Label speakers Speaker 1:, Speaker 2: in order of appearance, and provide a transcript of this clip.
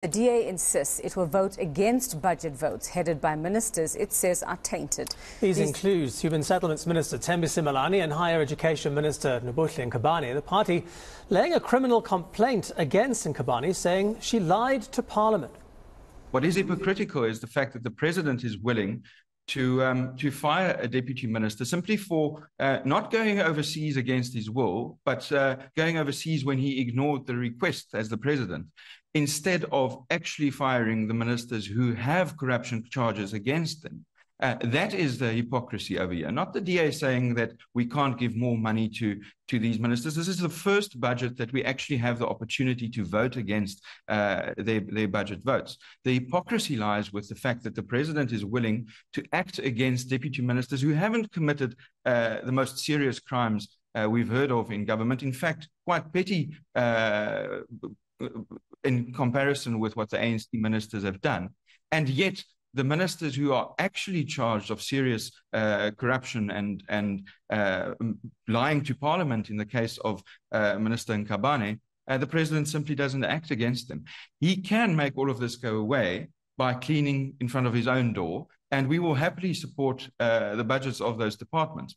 Speaker 1: The DA insists it will vote against budget votes headed by ministers it says are tainted.
Speaker 2: These include Human Settlements Minister Thembisa Malanane and Higher Education Minister Nobuhle Ngubane. The party laying a criminal complaint against Ngubane, saying she lied to Parliament.
Speaker 3: What is hypocritical is the fact that the president is willing to fire a deputy minister simply for not going overseas against his will, but going overseas when he ignored the request as the president, instead of actually firing the ministers who have corruption charges against them. That is the hypocrisy over here, not the DA saying that we can't give more money to these ministers. This is the first budget that we actually have the opportunity to vote against their budget votes. The hypocrisy lies with the fact that the president is willing to act against deputy ministers who haven't committed the most serious crimes we've heard of in government. In fact, quite petty in comparison with what the ANC ministers have done. And yet, the ministers who are actually charged of serious corruption and lying to Parliament in the case of Minister Ngubane, the president simply doesn't act against them. He can make all of this go away by cleaning in front of his own door, and we will happily support the budgets of those departments.